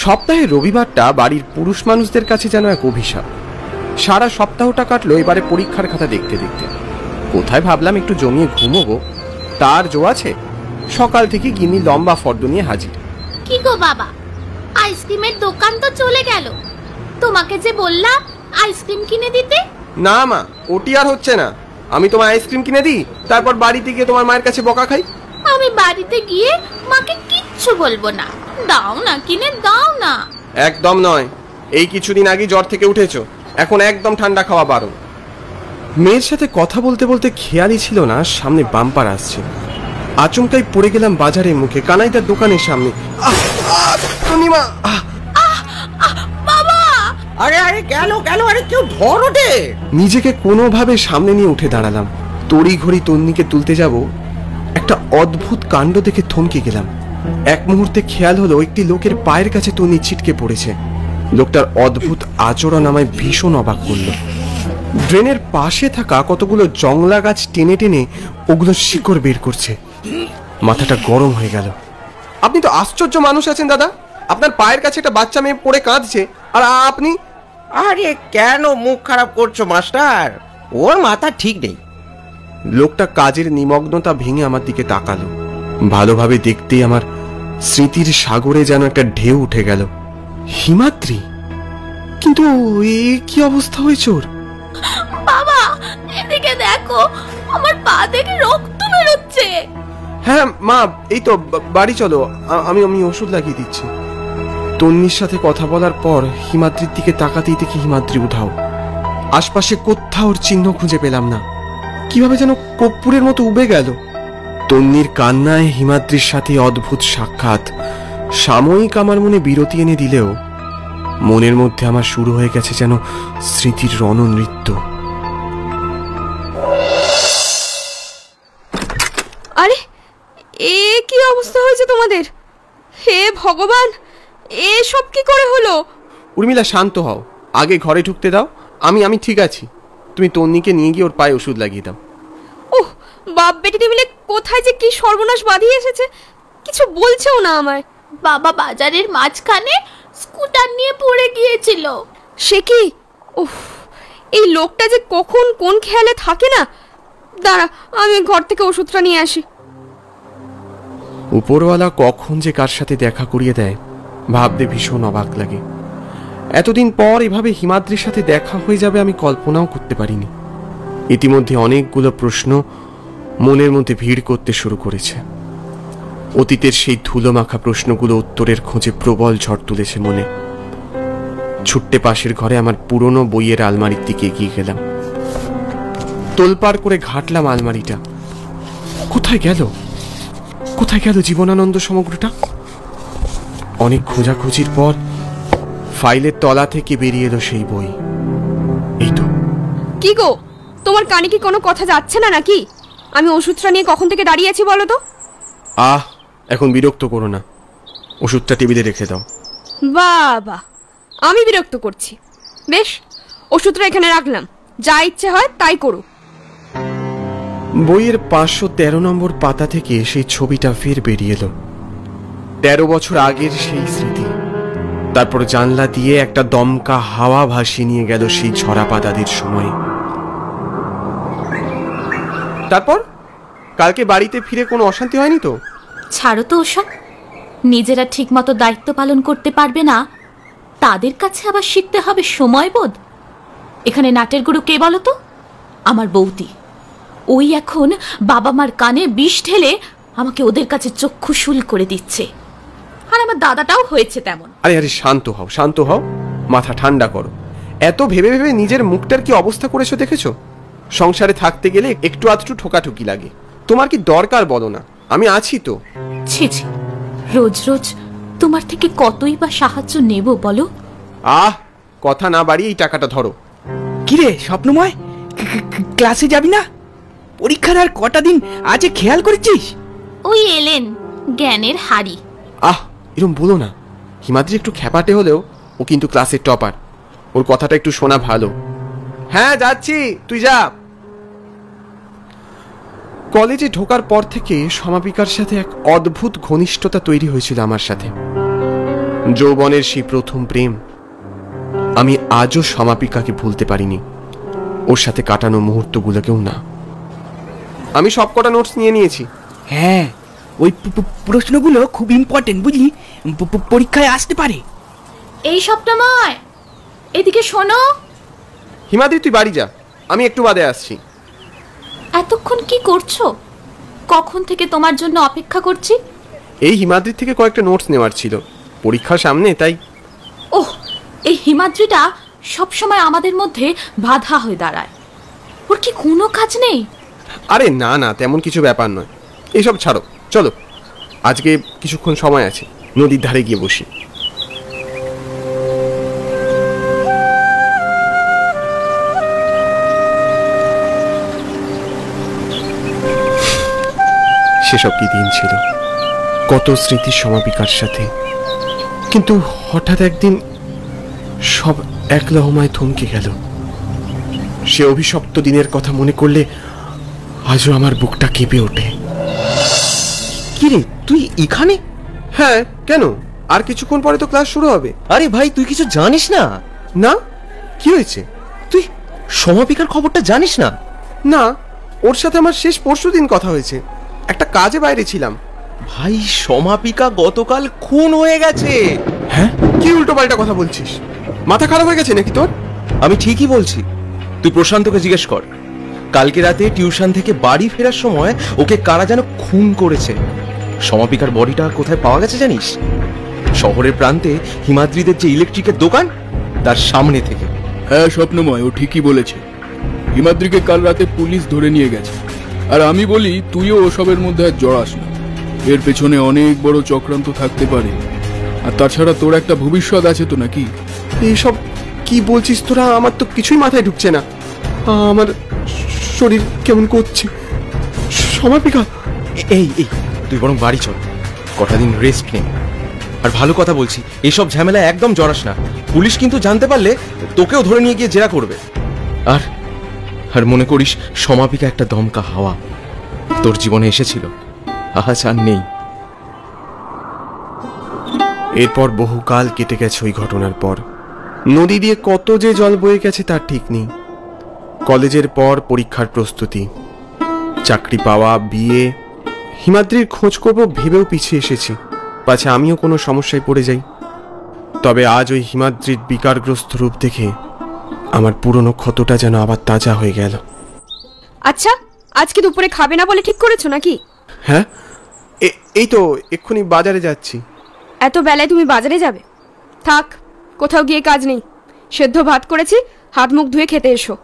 সপ্তাহের রবিবারটা বাড়ির পুরুষ মানুষদের কাছে যেন এক অভিশাপ। সারা সপ্তাহটা কাটলো এবারে পরীক্ষার খাতা দেখতে দেখতে। কোথায় ভাবলাম একটু জমিয়ে ঘুমোবো, তার জো আছে সকাল থেকে গিন্নি লম্বা ফর্দ নিয়ে হাজির। কি গো বাবা, আইসক্রিমের দোকান তো চলে গেল। তোমাকে যে বললাম আইসক্রিম কিনে দিতে। না মা, ওটি আর হচ্ছে না। আমি তোমার আইসক্রিম কিনে দিই, তারপর বাড়িতে গিয়ে তোমার মায়ের কাছে বকা খাই। আমি বাড়িতে গিয়ে মাকে কিচ্ছু বলবো না। দাও না, কিনে দাও না। একদম নয়, এই কিছুদিন আগে জ্বর থেকে উঠেছো, এখন একদম ঠান্ডা খাওয়া বারণ। মেয়ের সাথে কথা বলতে বলতে খেয়ালই ছিল না সামনে বাম্পার আসছে। আচমকাই পড়ে গেলাম বাজারের মুখে, কানাইদার দোকানের সামনে। বাবা! আরে আরে কেন কেন, আরে কেউ ধরো দে। নিজেকে কোনোভাবে সামনে নিয়ে উঠে দাঁড়ালাম। তড়ি ঘড়ি তন্নিকে তুলতে যাব, একটা অদ্ভুত কাণ্ড দেখে থমকে গেলাম। এক মুহূর্তে খেয়াল হলো একটি লোকের পায়ের কাছে তন্নি ছিটকে পড়েছে। লোকটার অদ্ভুত আচরণ আমায় ভীষণ অবাক করলো। ড্রেনের পাশে থাকা কতগুলো জংলা গাছ টেনে টেনে ওগুলো শিকড় বের করছে। মাথাটা গরম হয়ে গেল। আপনি তো আশ্চর্য মানুষ আছেন দাদা, আপনার পায়ের কাছে একটা বাচ্চা মেয়ে পড়ে কাঁদছে, আর আপনি? আরে কেন মুখ খারাপ করছো মাস্টার, ওর মাথা ঠিক নেই। লোকটা কাজের নিমগ্নতা ভেঙে আমার দিকে তাকালো। ভালোভাবে দেখতেই আমার স্মৃতির সাগরে যেন একটা ঢেউ উঠে গেল। হিমাদ্রি? কিন্তু এ কি অবস্থা হয়েছে ওর? বাবা, এদিকে দেখো, আমার পা থেকে রক্ত বেরোচ্ছে। হ্যাঁ মা, এই তো বাড়ি চলো, আমি ওষুধ লাগিয়ে দিচ্ছি। তন্নির সাথে কথা বলার পর হিমাদ্রির দিকে তাকাতেই দেখি হিমাদ্রি উধাও। আশপাশে কোথাও ওর চিহ্ন খুঁজে পেলাম না। কিভাবে যেন কর্পূরের মতো উবে গেল। তন্নির কান্নায় হিমাদ্রির সাথে অদ্ভুত সাক্ষাৎ সাময়িক আমার মনে বিরতি এনে দিলেও মনের মধ্যে আমার শুরু হয়ে গেছে যেন স্মৃতির রণনৃত্য। আরে এ কি অবস্থা হয়েছে তোমাদের? হে ভগবান, এসব কি করে হলো? উর্মিলা, শান্ত হও, আগে ঘরে ঢুকতে দাও। আমি ঠিক আছি। তুমি তন্নিকে নিয়ে গিয়ে ওর পায়ে ওষুধ লাগিয়ে দাও। ওহ, বাপ বেটিতে মিলে কোথায় যে কি সর্বনাশ বাঁধিয়ে এসেছে, কিছু বলছেও না আমায়। বাবা বাজারের মাঝখানে স্কুটার নিয়ে পড়ে গিয়েছিল। সে কি? উফ, এই লোকটা যে কখন কোন খেয়ালে থাকে না। দাঁড়া, আমি ঘর থেকে ওষুধটা নিয়ে আসি। উপরওয়ালা কখন যে কার সাথে দেখা করিয়ে দেয় ভাবতে ভীষণ অবাক লাগে। এতদিন পর এভাবে হিমাদ্রির সাথে দেখা হয়ে যাবে আমি কল্পনাও করতে পারিনি। ইতিমধ্যে অনেকগুলো প্রশ্ন মনের মধ্যে ভিড় করতে শুরু করেছে। অতীতের সেই ধুলো মাখা প্রশ্নগুলো উত্তরের খোঁজে প্রবল ঝড় তুলেছে মনে। ছুট্টে পাশের ঘরে আমার পুরনো বইয়ের আলমারির দিকে এগিয়ে গেলাম। তোলপাড় করে ঘাটলাম আলমারিটা। কোথায় গেল জীবনানন্দ সমগ্রটা? অনেক খোঁজাখুঁজির পর ফাইলের তলা থেকে বেরিয়ে এলো সেই বই। এই তো। কি গো, তোমার কানে কি কোনো কথা যাচ্ছে না নাকি? আমি ওষুধটা নিয়ে কখন থেকে দাঁড়িয়ে আছি বলো তো? এখন বিরক্ত করো না, ওষুধটা টেবিলে রেখে দাও। বাবা, আমি বিরক্ত করছি? বেশ, ওষুধটা এখানে রাখলাম, যা ইচ্ছে হয় তাই করো। বইয়ের 513 নম্বর পাতা থেকে সেই ছবিটা ফের বেরিয়ে এলো। 13 বছর আগের সেই স্মৃতি। তারপর জানলা দিয়ে একটা দমকা হাওয়া ভাসিয়ে নিয়ে গেল সেই ঝরা পাতাদের সময়। তারপর কালকে বাড়িতে ফিরে কোনো অশান্তি হয়নি তো? ছাড়ো তো ওসব। নিজেরা ঠিকমতো দায়িত্ব পালন করতে পারবে না, তাদের কাছে আবার শিখতে হবে সময়বোধ। এখানে নাটের গুরু কে বলো তো? আমার বৌদি। ওই এখন বাবা মার কানে বিষ ঢেলে আমাকে ওদের কাছে চক্ষুশূল করে দিচ্ছে। আর আমার দাদাটাও হয়েছে তেমন। আরে শান্ত হও, মাথা ঠান্ডা করো। এত ভেবে ভেবে নিজের মুখটার কি অবস্থা করেছো দেখেছো? সংসারে থাকতে গেলে একটু আধটু ঠোকাঠুকি লাগে। তোমার কি দরকার বলো না, আমি আছি তো। ছি, রোজ রোজ তোমার থেকে কতই বা সাহায্য নেব বলো? কথা না বাড়িয়ে এই টাকাটা ধরো। কিরে স্বপ্নময়, ক্লাসে যাবি না? পরীক্ষার আর কটা দিন আছে খেয়াল করেছিস? ওই এলেন জ্ঞানের হাড়ি। এরকম বলো না। হিমাদ্রি একটু খ্যাপাটে হলেও ও কিন্তু ক্লাসের টপার। ওর কথাটা একটু শোনা ভালো। হ্যাঁ যাচ্ছি, তুই যা। কলেজে ঢোকার পর থেকে সমাপিকার সাথে এক অদ্ভুত ঘনিষ্ঠতা তৈরি হয়েছিল আমার সাথে। যৌবনের সেই প্রথম প্রেম, আমি আজও সমাপিকাকে ভুলতে পারিনি, ওর সাথে কাটানো মুহূর্তগুলোকেও না। আমি সবকটা নোটস নিয়ে নিয়েছি। হ্যাঁ, ওই প্রশ্নগুলো খুব ইম্পর্টেন্ট, বুঝলি? পরীক্ষায় আসতে পারে। এই স্বপ্নময়, এদিকে শোনো। হিমাদ্রি, তুই বাড়ি যা, আমি একটু বাদে আসছি। এতক্ষণ কি করছো? কখন থেকে তোমার জন্য অপেক্ষা করছি। এই হিমাদ্রির থেকে কয়েকটা নোটস নেওয়ার ছিল, পরীক্ষার সামনে, তাই। ওহ, এই হিমাদ্রিটা সবসময় আমাদের মধ্যে বাধা হয়ে দাঁড়ায়। ওর কি কোনো কাজ নেই? আরে না না, তেমন কিছু ব্যাপার নয়, এইসব ছাড়ো, চলো আজকে কিছুক্ষণ সময় আছে, নদীর ধারে গিয়ে বসি। সেসব কি দিন ছিল, কত স্মৃতি সমাপিকার সাথে, কিন্তু হঠাৎ একদিন সব এক লহমায় থমকে গেল। সে অভিশপ্ত দিনের কথা মনে করলে আজও আমার বুকটা কেঁপে ওঠে। কিরে, তুই এখানে? হ্যাঁ, কেন? আর কিছুক্ষণ পরে তো ক্লাস শুরু হবে। আরে ভাই, তুই কিছু জানিস না? না, কি হয়েছে? তুই সমাপিকার খবরটা জানিস না? না, ওর সাথে আমার শেষ পরশুদিন কথা হয়েছে, একটা কাজে বাইরে ছিলাম। ভাই, সমাপিকা গতকাল খুন হয়ে গেছে। হ্যাঁ? কি উল্টো পাল্টা কথা বলছিস? মাথা খারাপ হয়ে গেছে নাকি তোর? আমি ঠিকই বলছি, তুই প্রশান্তকে জিজ্ঞেস কর। কালকে রাতে টিউশন থেকে বাড়ি ফেরার সময় ওকে কারা যেন খুন করেছে। সমাপিকার বডিটা কোথায় পাওয়া গেছে জানিস? শহরের প্রান্তে হিমাদ্রিদের যে ইলেকট্রিকের দোকান, তার সামনে থেকে। হ্যাঁ স্বপ্নময়, ও ঠিকই বলেছে। হিমাদ্রিকে কাল রাতে পুলিশ ধরে নিয়ে গেছে। আর আমি বলি, তুইও ওসবের মধ্যে আর জড়াস না। এর পেছনে অনেক বড় চক্রান্ত থাকতে পারে। আর তাছাড়া তোর একটা ভবিষ্যৎ আছে তো নাকি? এইসব কি বলছিস তোরা? আমার তো কিছুই মাথায় ঢুকছে না, আমার শরীর কেমন করছে। সমাপিকা, এই এই তুই বরং বাড়ি চল, কটা দিন রেস্ট নে। আর ভালো কথা বলছি, এইসব ঝামেলা একদম জড়াস না। পুলিশ কিন্তু জানতে পারলে তোকেও ধরে নিয়ে গিয়ে জেরা করবে। আর আর মনে করিস, সমাপিকা একটা দমকা হাওয়া তোর জীবনে এসেছিল, আজ আর নেই। এরপর বহুকাল কেটে গেছে ওই ঘটনার পর। নদী দিয়ে কত যে জল বয়ে গেছে তার ঠিক নেই। কলেজের পর পরীক্ষার প্রস্তুতি, চাকরি পাওয়া, বিয়ে, হিমাদ্রির খোঁজ করব ভেবেও পিছিয়ে এসেছি, পাছে আমিও কোনো সমস্যায় পড়ে যাই। তবে আজ ওই হিমাদ্রির বিকারগ্রস্ত রূপ দেখে আমার পুরনো ক্ষতটা যেন আবার তাজা হয়ে গেল। আচ্ছা, আজকে দুপুরে খাবে না বলে ঠিক করেছো নাকি? হ্যাঁ, এই তো এক্ষুনি বাজারে যাচ্ছি। এত বেলায় তুমি বাজারে যাবে? থাক, কোথাও গিয়ে কাজ নেই। সেদ্ধ ভাত করেছি, হাত মুখ ধুয়ে খেতে এসো।